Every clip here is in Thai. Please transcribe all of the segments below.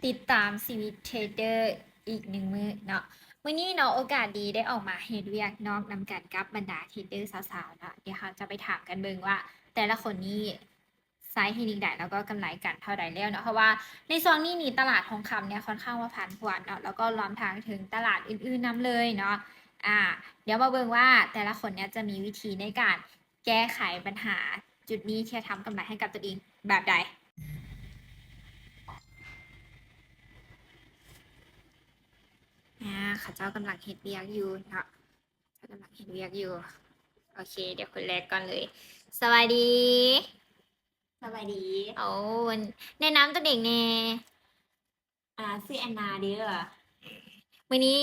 ติดตามชีวิตเทรดเดอร์อีกหนึ่งมื้อเนาะมื้อนี้เนาะโอกาสดีได้ออกมาเฮ็ดเวียกนอกนำกันกับบรรดาเทรดเดอร์สาวๆเนาะเดี๋ยวเราจะไปถามกันเบิ่งว่า แต่ละคนนี่ไซส์เทคนิคใดแล้วก็กำไรกันเท่าใดแล้วเนาะเพราะว่าในช่วงนี้นี่ตลาดทองคำเนี่ยค่อนข้างว่าผันผวนเนาะแล้วก็รวมทั้งถึงตลาดอื่นๆนำเลยเนาะอ่าเดี๋ยวมาเบิ่งว่าแต่ละคนเนี่ยจะมีวิธีในการแก้ไขปัญหาจุดนี้ที่จะทำกำไรให้กับตัวเองแบบใด เขาเจ้ากำลังเฮ็ดเวียกอยู่เนาะเขากำลังเฮ็ดเวียกอยู่ โอเค เดี๋ยวคนแรกก่อนเลย สวัสดี สวัสดีโอ้แนะนำตัวเด็กแน่ชื่อแอนนาเด้อมื้อนี้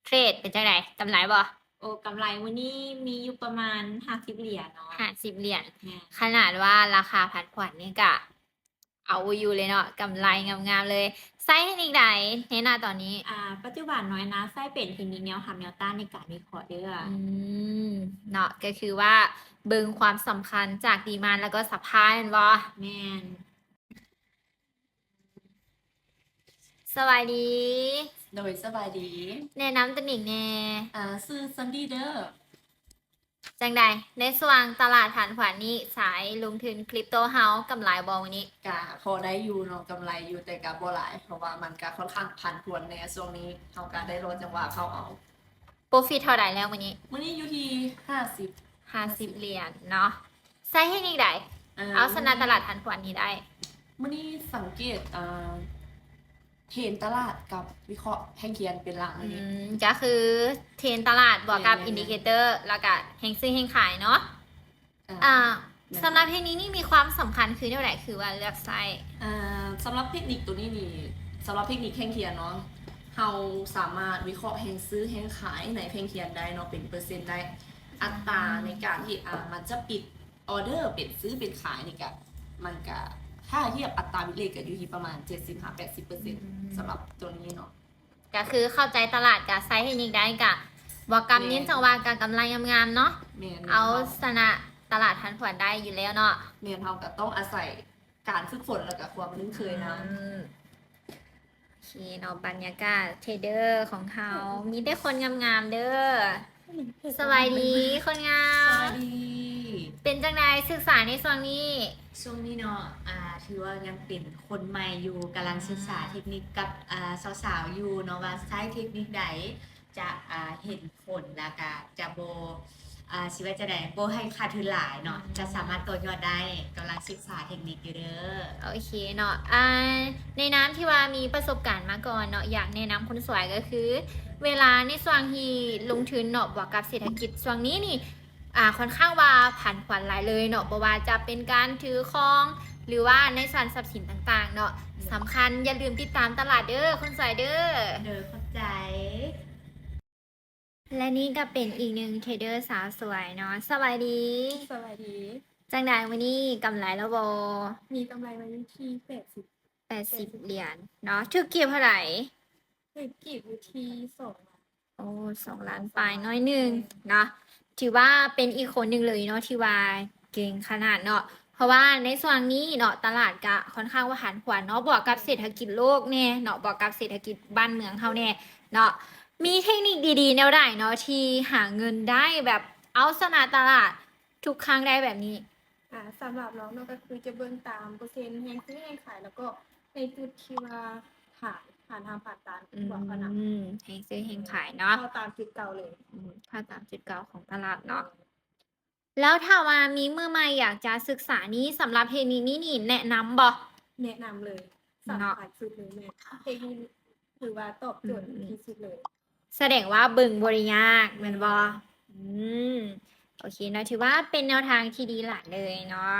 เทรดเป็นจังไดกำไรบ่โอ้กำไรวันนี้มีอยู่ประมาณ50 เหรียญเนาะ50เหรียญแม่นขนาดว่าราคาผันผวนนี่ก็เอาอยู่เลยเนาะกำไรงามๆเลยไซส์เทคนิคใดแนะนำตอนนี้ ปัจจุบันน้อยนะไส้เป็นเทคนิคแนวทำแนวต้านในการวิเคราะห์เด้ออืมเนาะก็คือว่าเบิ่งความสำคัญจากดีมานด์แล้วก็ซัพพลายแม่นบ่ แม่นสวัสดี โดยสบายดี แนะนำตัวเองแน่ ซื้อซันดี้เด้อจังใดในส่วนตลาดฐานขวานนี้สายลงทุนคริปโตเฮาส์กำไรบอวันนี้กะพอได้อยู่เนาะกำไรอยู่แต่กะบ่หลาย เพราะว่ามันกะค่อนข้างผันผวนในช่วงนี้เขากะได้รอจังหวะเข้าเอา โปรฟิตเท่าไหร่แล้ววันนี้ มื้อนี้อยู่ที่50 50เหรียญเนาะใส่ให้นี่ได้เอาชนะตลาดฐานขวานนี้ได้ มื้อนี้สังเกตเทรนตลาดกับวิเคราะห์แห่งเขียนเป็นหลักอันนี้ ก็คือเทรนตลาดบวกกับ แม่นๆ อินดิเคเตอร์แล้วก็แห่งซื้อแห่งขายเนาะ อ่า สำหรับเพลงนี้นี่มีความสำคัญคือเท่าไหร่คือว่าเลือกไส้ สำหรับเทคนิคตัวนี้นี่สำหรับเทคนิคแห่งเขียนเนาะเราสามารถวิเคราะห์แห่งซื้อแห่งขายในแห่งเขียนได้เนาะเป็นเปอร์เซ็นต์ได้อัตราในการที่มันจะปิดออเดอร์เป็นซื้อเป็นขายนี่ก็มันก็ถ้าเทียบอัตราวิเลขก็อยู่ที่ประมาณ 75-80%สำหรับตัวนี้เนาะ ก็คือเข้าใจตลาดกับไซส์เทคนิคได้กับบวกกับเน้นจังหวะกับกำไรงามๆเนาะ แม่น เอาชนะตลาดทันผวนได้อยู่แล้วเนาะ แม่นเราก็ต้องอาศัยการฝึกฝนแล้วก็ความคุ้นเคยนะ โอเคเนาะบรรยากาศเทรดเดอร์ของเขามีแต่คนงามๆเด้อสวัสดีคนงา ส ม วัสดี เป็นจังไดศึกษาในช่วงนี้ ช่วงนี้เนาะถือว่ายังเป็นคนใหม่อยู่กำลังศึกษาเทคนิคกับสาวๆอยู่เนาะว่าใช้เทคนิคใดจะเห็นผลแล้วก็จะโบชีวิตจะได้โบให้ขาดทุนหลายเนาะจะสามารถต่อยอดได้กำลังศึกษาเทคนิคอยู่เด้อ โอเคเนาะในน้ำที่ว่ามีประสบการณ์มาก่อนเนาะอยากแนะนำคนสวยก็คือ เวลาในช่วงที่ลงทุนเนาะบวกกับเศรษฐกิจช่วงนี้นี่ค่อนข้างว่าผันผวนหลายเลยเนาะบ่ว่าจะเป็นการถือครอง หรือว่าในส่วนทรัพย์สินต่างๆเนาะสำคัญอย่าลืมติดตามตลาดเด้อคนสวยเด้อ เด้อเข้าใจ และนี่ก็เป็นอีกหนึ่งเทรดเดอร์สาวสวยเนาะสวัสดี สวัสดี จังใดวันนี้กำไรแล้วบมีกำไรมาอยู่ที่80เหรียญเนาะถึกเก็บเท่าไหร่ เศรษฐกิจอยู่ที่2 ล้าน โอ้2 ล้านปลายน้อยหนึ่งเนาะถือว่าเป็นอีกคนหนึ่งเลยเนาะที่ว่าเก่งขนาดเนาะเพราะว่าในส่วนนี้เนาะตลาดก็ค่อนข้างว่าผันผวนเนาะบวกกับเศรษฐกิจโลกแน่เนาะบวกกับเศรษฐกิจบ้านเมืองเฮาแน่เนาะมีเทคนิคดีๆแนวใดเนาะที่หาเงินได้แบบเอาชนะตลาดทุกครั้งได้แบบนี้ สำหรับเราเนาะก็คือจะเบิ่งตามเปอร์เซ็นต์แห่งซื้อแห่งขายแล้วก็ในจุดที่ว่าผ่านทางผ่านตานกว่าขนาด ให้ซื้อให้ขายเนาะ เข้าตามจุดเก่าเลย ค่าตามจุดเก่าของตลาดเนาะแล้วถ้าว่ามีมือใหม่อยากจะศึกษานี้สำหรับเทคนิคนี้นี่แนะนำบ่ แนะนำเลยสำคัญสุดเลยแม่เทคนิคถือว่าตอบโจทย์ที่สุดเลย แสดงว่าบึงบริยากแม่นบ่โอเคเนาะถือว่าเป็นแนวทางที่ดีหลายเลยเนาะ